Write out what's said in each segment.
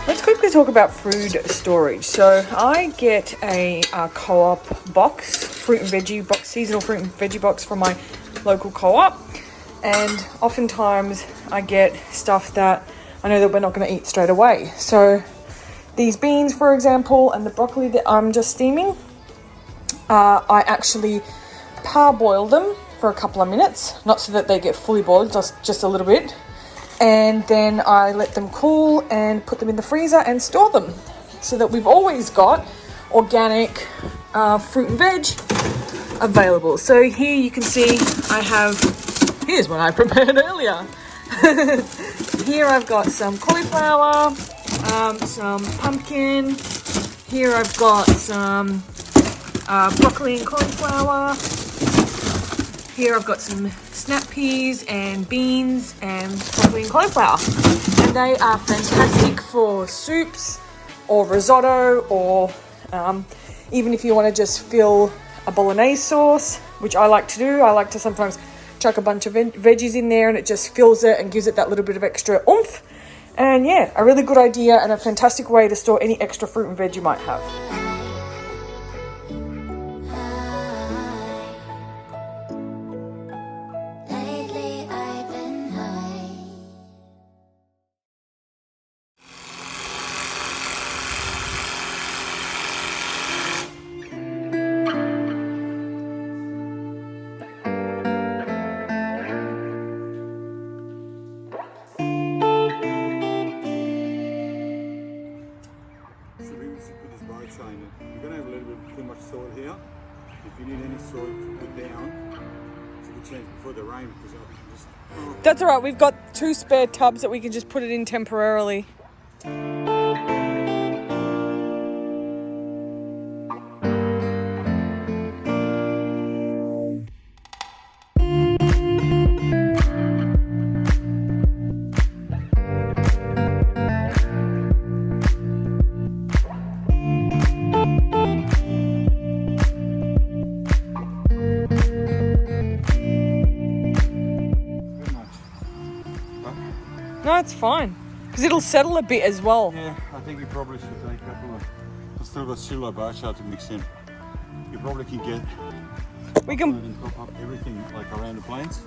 Let's quickly talk about food storage. So I get a co-op box, fruit and veggie box, seasonal fruit and veggie box from my local co-op. And oftentimes I get stuff that I know that we're not going to eat straight away. So these beans, for example, and the broccoli that I'm just steaming, I actually parboil them for a couple of minutes, not so that they get fully boiled, just a little bit. And then I let them cool and put them in the freezer and store them so that we've always got organic fruit and veg available. So here you can see here's what I prepared earlier. Here I've got some cauliflower, some pumpkin. Here I've got some broccoli and cauliflower. Here I've got some snap peas and beans and broccoli and cauliflower. And they are fantastic for soups or risotto, or even if you want to just fill a bolognese sauce, which I like to do. I like to sometimes chuck a bunch of veggies in there and it just fills it and gives it that little bit of extra oomph. And yeah, a really good idea and a fantastic way to store any extra fruit and veg you might have. You're going to have a little bit too much soil here. If you need any soil to put down, it's a good chance before the rain, because I just... That's all right. We've got 2 spare tubs that we can just put it in temporarily. No, it's fine. Because it'll settle a bit as well. Yeah, I think you probably should take a couple of... I've still got silo biochar to mix in. You probably can get... We can... and top up everything like around the plants.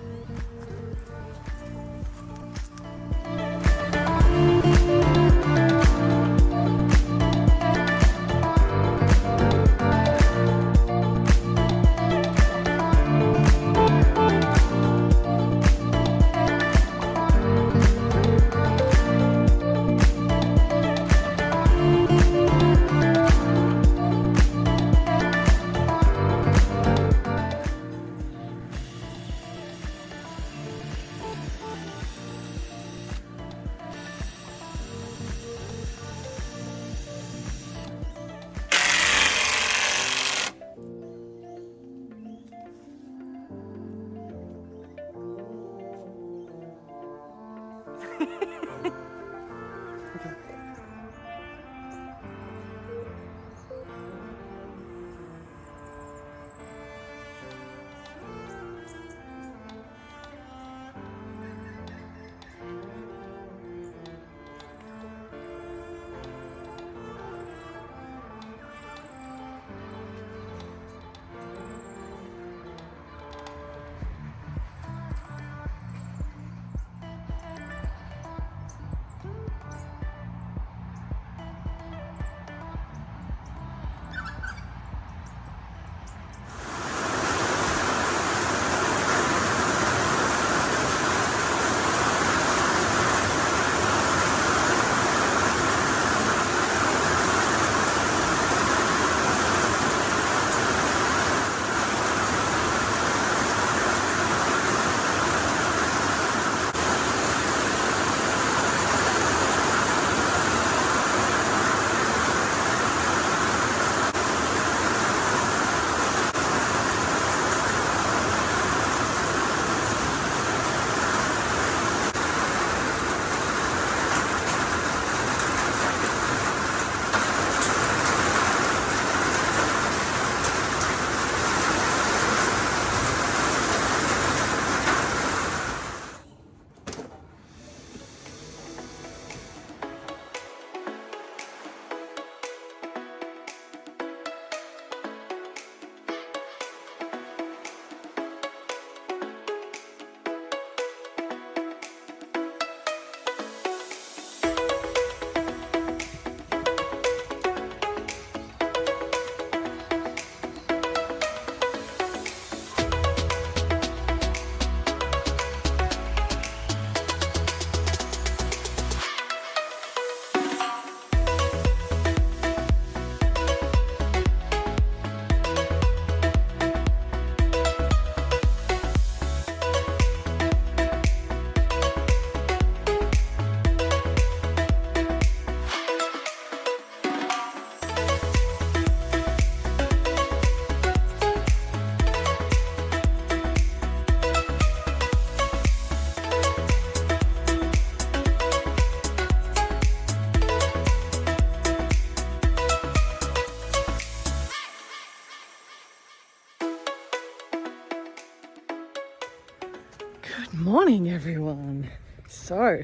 Morning everyone. So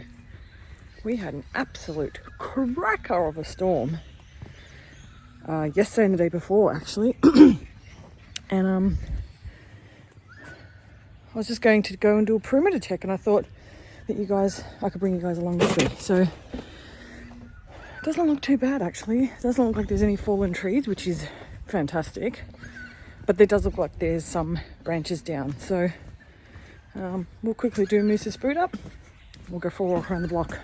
we had an absolute cracker of a storm yesterday and the day before actually. And I was just going to go and do a perimeter check, and I thought that I could bring you guys along with me. So it doesn't look too bad actually. It doesn't look like there's any fallen trees, which is fantastic, but there does look like there's some branches down. So we'll quickly do Moose's food up. We'll go for a walk around the block.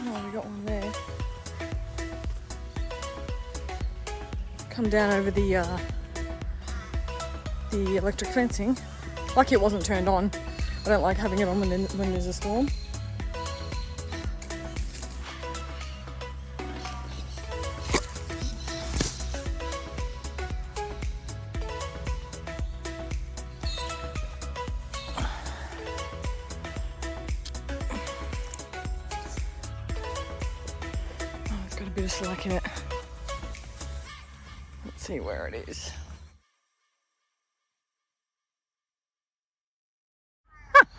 Oh, we got one there. Come down over the electric fencing. Lucky it wasn't turned on. I don't like having it on when there's a storm. Got a bit of slack in it. Let's see where it is.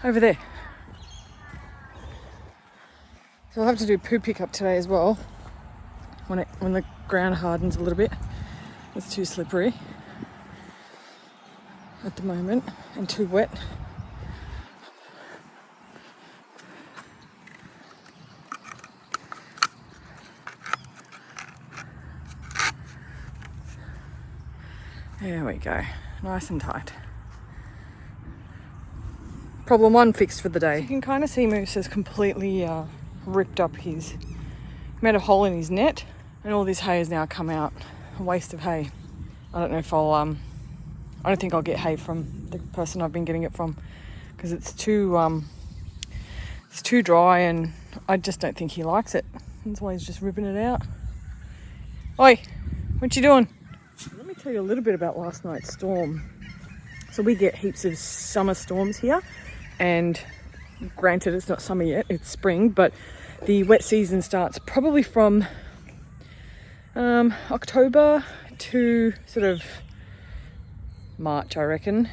Over there. So I'll have to do poo pickup today as well. When the ground hardens a little bit. It's too slippery at the moment and too wet. There we go, nice and tight. Problem one fixed for the day. You can kind of see Moose has completely ripped up made a hole in his net, and all this hay has now come out. A waste of hay. I don't know if I don't think I'll get hay from the person I've been getting it from, because it's too dry, and I just don't think he likes it. That's why he's just ripping it out. Oi, what you doing? Let me tell you a little bit about last night's storm. So we get heaps of summer storms here, and granted it's not summer yet, it's spring, but the wet season starts probably from October to sort of March, I reckon.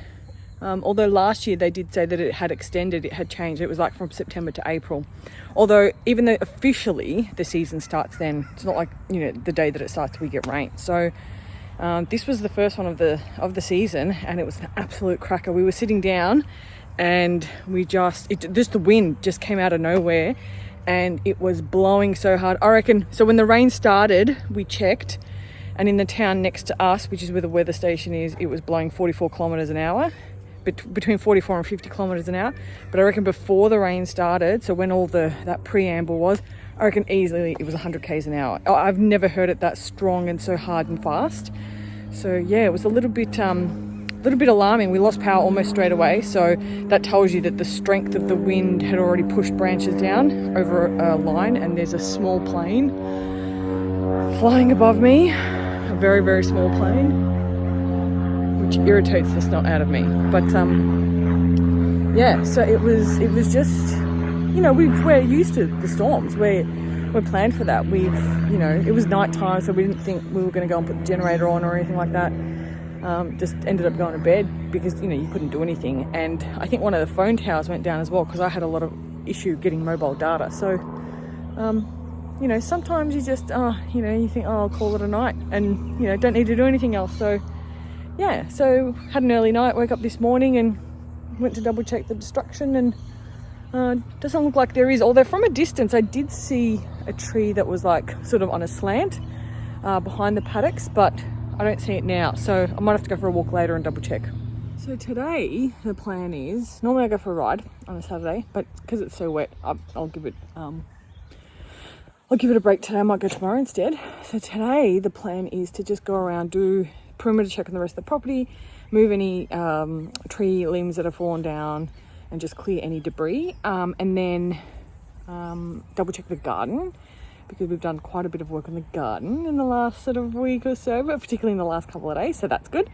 Although last year they did say that it had extended, it had changed. It was like from September to April. Although even though officially the season starts then, it's not like, you know, the day that it starts we get rain. So this was the first one of the season, and it was an absolute cracker. We were sitting down, and the wind just came out of nowhere, and it was blowing so hard. I reckon, so when the rain started, we checked, and in the town next to us, which is where the weather station is, it was blowing 44 kilometres an hour, between 44 and 50 kilometres an hour. But I reckon before the rain started, so when all that preamble was, I reckon easily it was 100 k's an hour. I've never heard it that strong and so hard and fast. So yeah, it was a little bit alarming. We lost power almost straight away, so that tells you that the strength of the wind had already pushed branches down over a line, and there's a small plane flying above me, a very, very small plane, which irritates the snot out of me. But yeah, so it was just, you know, we're used to the storms. We're planned for that. It was nighttime, so we didn't think we were going to go and put the generator on or anything like that. Just ended up going to bed because, you know, you couldn't do anything. And I think one of the phone towers went down as well, because I had a lot of issue getting mobile data. So, you know, sometimes you just, you think, oh, I'll call it a night, and, you know, don't need to do anything else. So, yeah, so had an early night, woke up this morning and went to double check the destruction, and doesn't look like there is. Although from a distance I did see a tree that was like sort of on a slant behind the paddocks, but I don't see it now, so I might have to go for a walk later and double check. So today the plan is, normally I go for a ride on a Saturday, but because it's so wet, I'll give it a break today. I might go tomorrow instead. So today the plan is to just go around, do perimeter check on the rest of the property, move any tree limbs that have fallen down, and just clear any debris, and then double check the garden, because we've done quite a bit of work on the garden in the last sort of week or so, but particularly in the last couple of days, so that's good.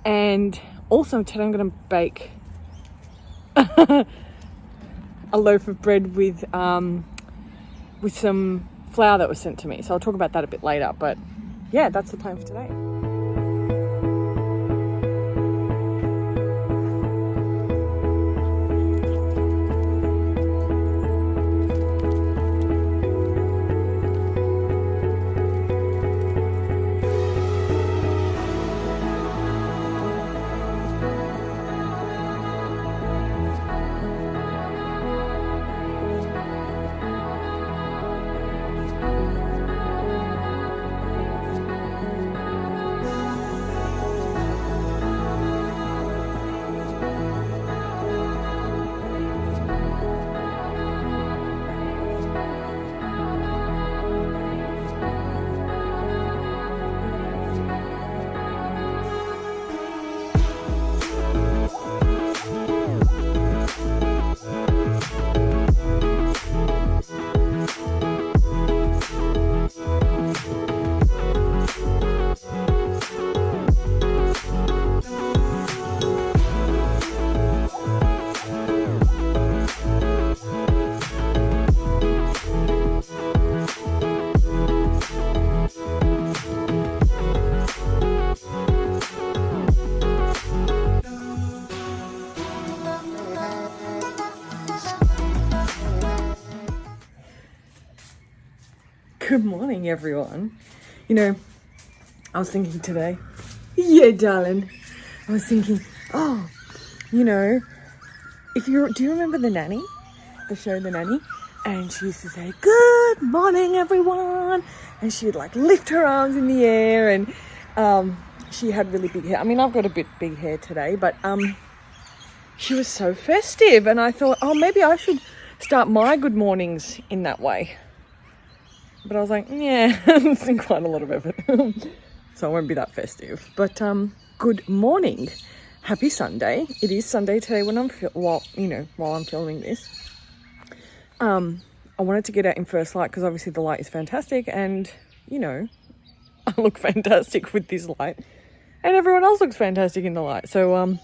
And also today I'm going to bake a loaf of bread with some flour that was sent to me, so I'll talk about that a bit later. But yeah, that's the plan for today. Good morning, everyone. You know, I was thinking today, yeah, darling, I was thinking, oh, you know, do you remember The Nanny? The show The Nanny? And she used to say, good morning, everyone. And she'd like lift her arms in the air, and she had really big hair. I mean, I've got a bit big hair today, but she was so festive. And I thought, oh, maybe I should start my good mornings in that way. But I was like, yeah, it's been quite a lot of effort. So I won't be that festive. But good morning. Happy Sunday. It is Sunday today when while I'm filming this. I wanted to get out in first light because obviously the light is fantastic, and you know, I look fantastic with this light, and everyone else looks fantastic in the light. So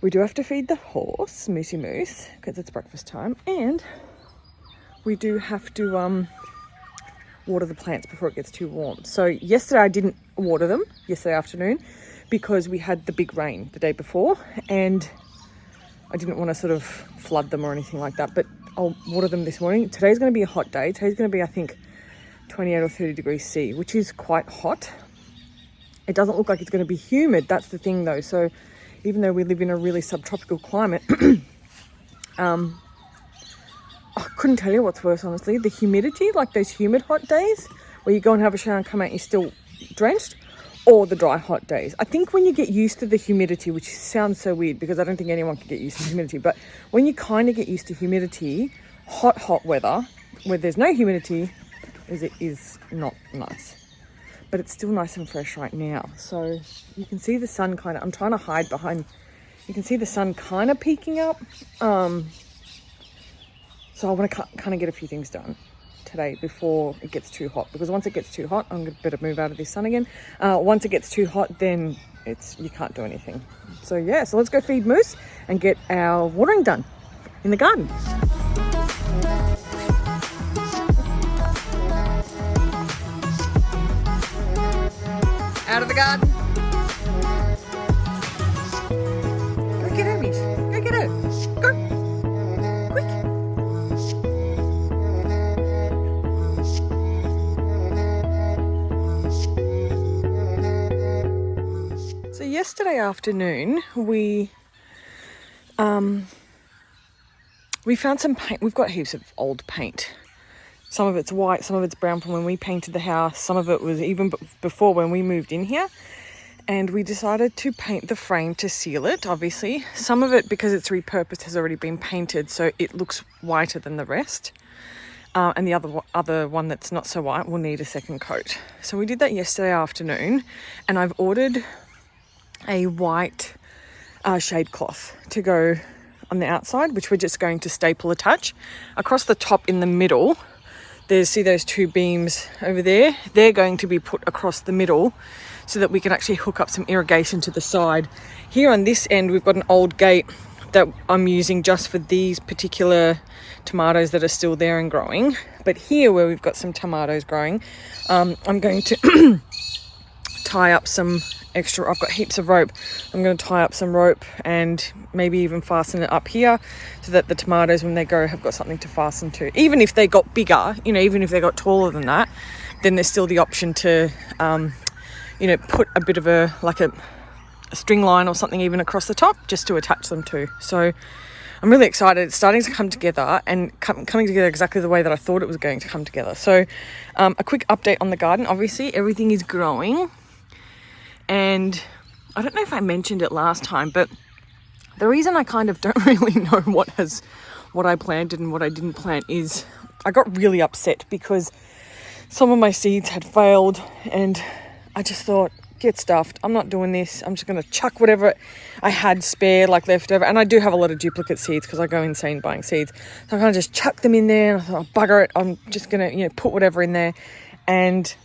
we do have to feed the horse, Moosey Moose, because it's breakfast time, and we do have to water the plants before it gets too warm. So yesterday I didn't water them, yesterday afternoon, because we had the big rain the day before, and I didn't want to sort of flood them or anything like that, but I'll water them this morning. Today's going to be a hot day. Today's going to be, I think, 28 or 30 degrees C, which is quite hot. It doesn't look like it's going to be humid. That's the thing though. So even though we live in a really subtropical climate, I couldn't tell you what's worse, honestly. The humidity, like those humid hot days where you go and have a shower and come out and you're still drenched, or the dry hot days. I think when you get used to the humidity, which sounds so weird because I don't think anyone can get used to humidity, but when you kind of get used to humidity, hot weather where there's no humidity is not nice. But it's still nice and fresh right now. So you can see the sun kind of, I'm trying to hide behind, you can see the sun kind of peeking up. So I want to kind of get a few things done today before it gets too hot, because once it gets too hot, I'm going to better move out of this sun again. Once it gets too hot, then you can't do anything. So yeah, so let's go feed Moose and get our watering done in the garden. Out of the garden. Go get her, Miss. Go get her. Go. Quick. So yesterday afternoon, we found some paint. We've got heaps of old paint. Some of it's white, some of it's brown from when we painted the house. Some of it was even before when we moved in here. And we decided to paint the frame to seal it, obviously. Some of it, because it's repurposed, has already been painted, so it looks whiter than the rest. And the other one that's not so white will need a second coat. So we did that yesterday afternoon, and I've ordered a white shade cloth to go on the outside, which we're just going to staple attach. Across the top in the middle, see those two beams over there? They're going to be put across the middle so that we can actually hook up some irrigation to the side. Here on this end, we've got an old gate that I'm using just for these particular tomatoes that are still there and growing. But here where we've got some tomatoes growing, I'm going to tie up some extra, I've got heaps of rope. I'm going to tie up some rope and maybe even fasten it up here so that the tomatoes, when they go, have got something to fasten to. Even if they got bigger, you know, even if they got taller than that, then there's still the option to, you know, put a bit of a string line or something even across the top just to attach them to. So I'm really excited. It's starting to come together and coming together exactly the way that I thought it was going to come together. So a quick update on the garden. Obviously, everything is growing. And I don't know if I mentioned it last time, but the reason I kind of don't really know what I planted and what I didn't plant is I got really upset because some of my seeds had failed and I just thought, get stuffed. I'm not doing this. I'm just going to chuck whatever I had spare, like leftover. And I do have a lot of duplicate seeds because I go insane buying seeds. So I kind of just chuck them in there and I thought, oh, bugger it. I'm just going to, you know, put whatever in there. And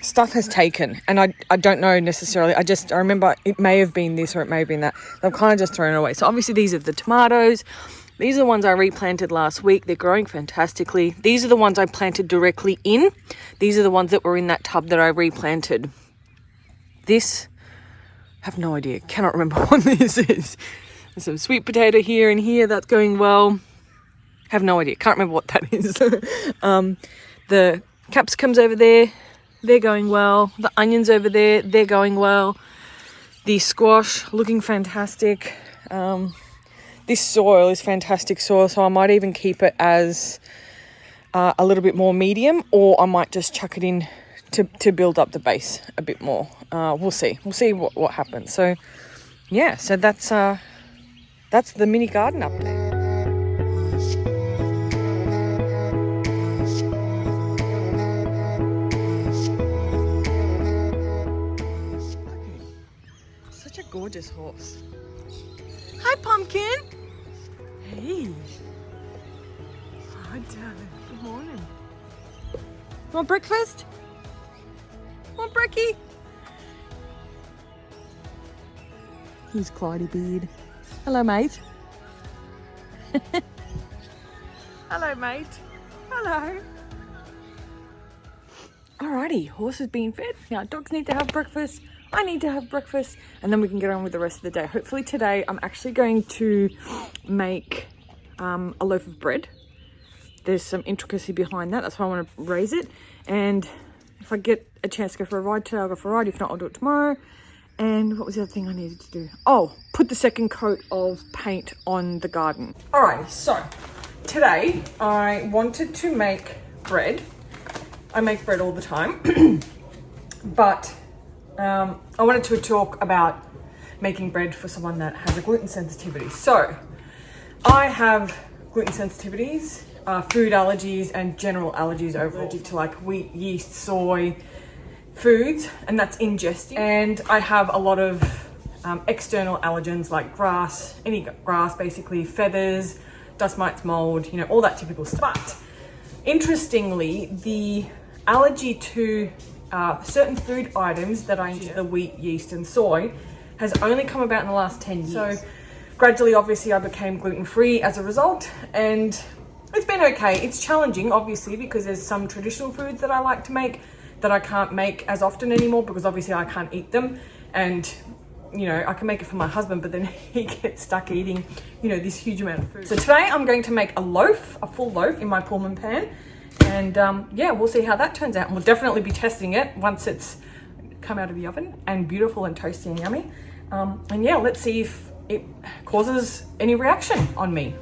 stuff has taken. And I don't know necessarily. I remember it may have been this or it may have been that. I've kind of just thrown it away. So obviously these are the tomatoes. These are the ones I replanted last week. They're growing fantastically. These are the ones I planted directly in. These are the ones that were in that tub that I replanted. This, I have no idea. Cannot remember what this is. There's some sweet potato here and here. That's going well. Have no idea. Can't remember what that is. The capsicums over there, they're going well. The onions over there, they're going well. The squash, looking fantastic. This soil is fantastic soil, so I might even keep it as a little bit more medium, or I might just chuck it in to build up the base a bit more. We'll see what happens. So yeah, so that's the mini garden update. Such a gorgeous horse. Hi, Pumpkin. Hey. Hi, darling. Good morning. Want breakfast? Want brekkie? He's Clyde Beard. Hello, mate. Hello, mate. Hello. Alrighty, horse is being fed. Now, dogs need to have breakfast. I need to have breakfast. And then we can get on with the rest of the day. Hopefully today, I'm actually going to make a loaf of bread. There's some intricacy behind that. That's why I want to raise it. And if I get a chance to go for a ride today, I'll go for a ride. If not, I'll do it tomorrow. And what was the other thing I needed to do? Oh, put the second coat of paint on the garden. Alright, so today I wanted to make bread. I make bread all the time. But I wanted to talk about making bread for someone that has a gluten sensitivity. So I have gluten sensitivities, food allergies, and general allergies overall. Allergic to like wheat, yeast, soy foods, and that's ingesting. And I have a lot of external allergens like grass, any grass basically, feathers, dust mites, mold, you know, all that typical stuff. But interestingly, the allergy to certain food items that I ingest, the wheat, yeast, and soy, has only come about in the last 10 years. So gradually, obviously, I became gluten-free as a result, and it's been okay. It's challenging, obviously, because there's some traditional foods that I like to make that I can't make as often anymore because obviously I can't eat them. And, you know, I can make it for my husband, but then he gets stuck eating, you know, this huge amount of food. So today I'm going to make a loaf, a full loaf in my Pullman pan. And yeah, we'll see how that turns out. And we'll definitely be testing it once it's come out of the oven and beautiful and toasty and yummy. And yeah, let's see if it causes any reaction on me.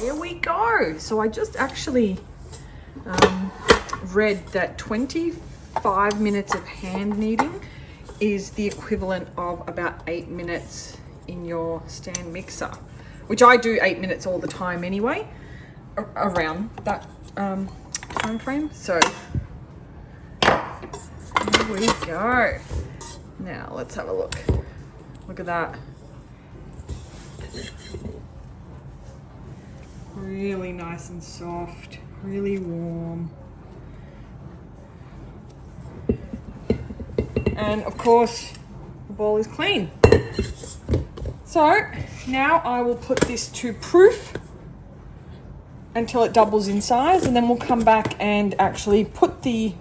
There we go. So I just actually read that 25 minutes of hand kneading is the equivalent of about 8 minutes in your stand mixer, which I do 8 minutes all the time anyway, around that time frame. So here we go. Now let's have a look. Look at that. Really nice and soft, really warm. And of course, the bowl is clean. So now I will put this to proof until it doubles in size, and then we'll come back and actually put the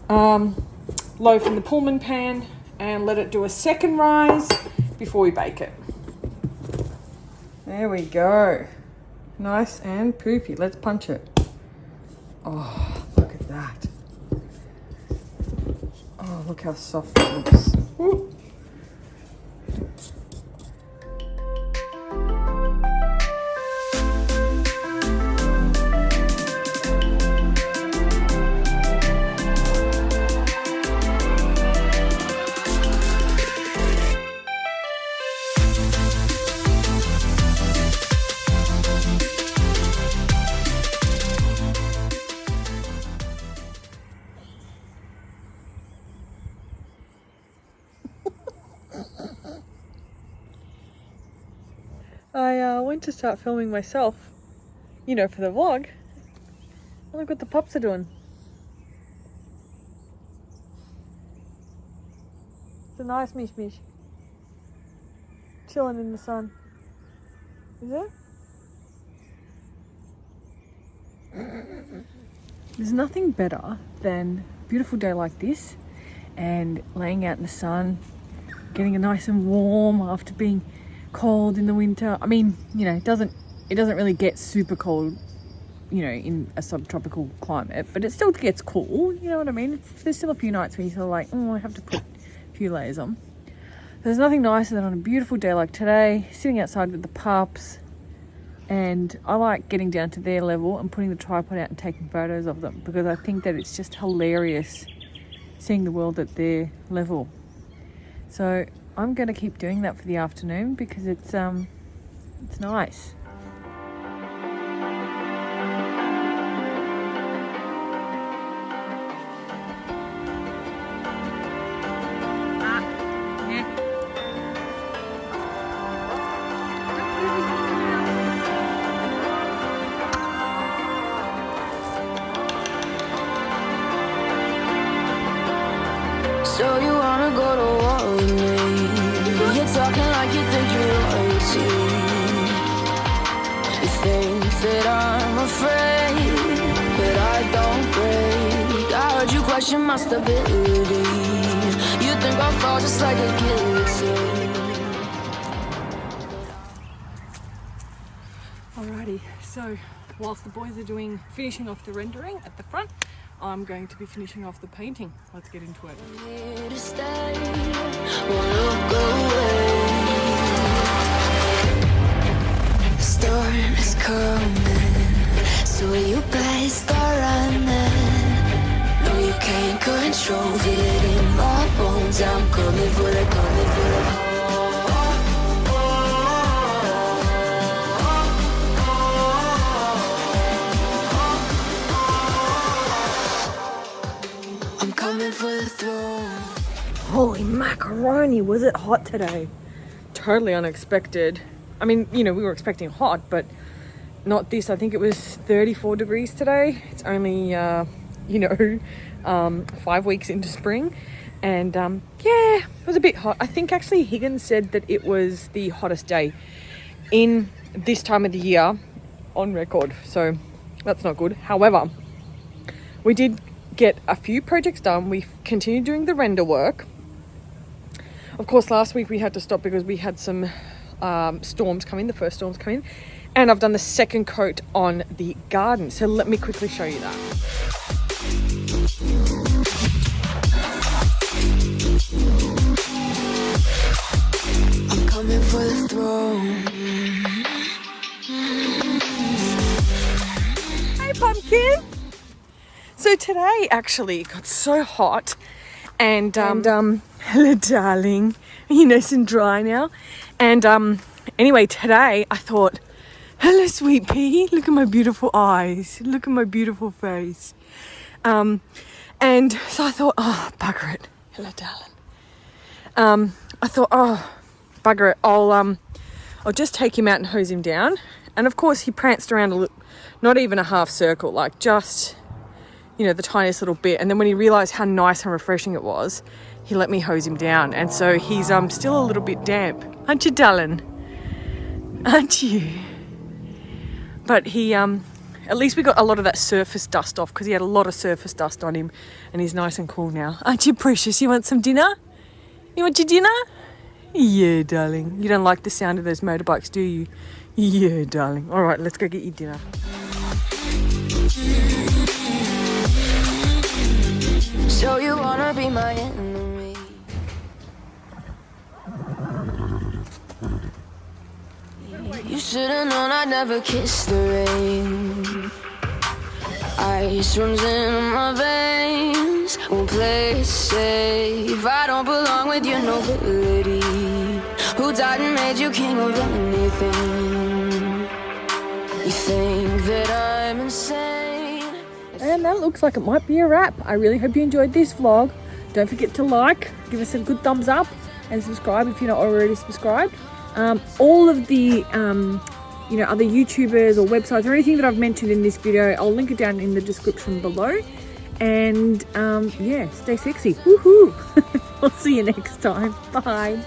loaf in the Pullman pan and let it do a second rise before we bake it. There we go. Nice and poofy. Let's punch it. Oh, look at that. Oh, look how soft it looks. Woo. I went to start filming myself, you know, for the vlog. Look what the pups are doing. It's a nice mish mish. Chilling in the sun. Is it? There's nothing better than a beautiful day like this and laying out in the sun, getting it nice and warm after being cold in the winter. I mean, you know, it doesn't really get super cold, you know, in a subtropical climate, but it still gets cool, you know what I mean? There's still a few nights where you feel like, oh, I have to put a few layers on. There's nothing nicer than on a beautiful day like today, sitting outside with the pups, and I like getting down to their level and putting the tripod out and taking photos of them, because I think that it's just hilarious seeing the world at their level. So I'm going to keep doing that for the afternoon because it's nice. So you wanna go to war with me? You're talking like you think you're royalty. You think that I'm afraid, but I don't break. I heard you question my stability. You think I'll fall just like a guillotine. Alrighty, so whilst the boys are finishing off the rendering at the front, I'm going to be finishing off the painting. Let's get into it. Here to stay, won't look away. The storm is coming, so you better start running. No, you can't control, feel it in my bones. I'm coming for the for the throne. Holy macaroni, was it hot today? Totally unexpected. I mean, you know, we were expecting hot, but not this. I think it was 34 degrees today. It's only, 5 weeks into spring. And yeah, it was a bit hot. I think actually Higgins said that it was the hottest day in this time of the year on record. So that's not good. However, we did get a few projects done. We continued doing the render work. Of course, last week we had to stop because we had some storms come in, the first storms come in, and I've done the second coat on the garden. So let me quickly show you that. I'm coming for the throne. so today actually it got so hot and hello darling, are you nice and dry now? And anyway, today I thought, hello sweet pea, look at my beautiful eyes, look at my beautiful face. And so I thought, oh bugger it, hello darling. I thought, oh bugger it, I'll just take him out and hose him down. And of course he pranced around not even a half circle, like just, you know, the tiniest little bit. And then when he realized how nice and refreshing it was, he let me hose him down. And so he's still a little bit damp. Aren't you, darling? Aren't you? But he, at least we got a lot of that surface dust off, because he had a lot of surface dust on him, and he's nice and cool now. Aren't you precious? You want some dinner? You want your dinner? Yeah, darling. You don't like the sound of those motorbikes, do you? Yeah, darling. All right, let's go get you dinner. So you wanna be my enemy? You should've known I'd never kiss the rain. Ice runs in my veins. Won't play it safe. I don't belong with your nobility. Who died and made you king of anything? You think that I'm insane? And that looks like it might be a wrap. I really hope you enjoyed this vlog. Don't forget to like, give us a good thumbs up, and subscribe if you're not already subscribed. All of the you know, other YouTubers or websites or anything that I've mentioned in this video, I'll link it down in the description below. And yeah, stay sexy. Woohoo! I'll see you next time. Bye.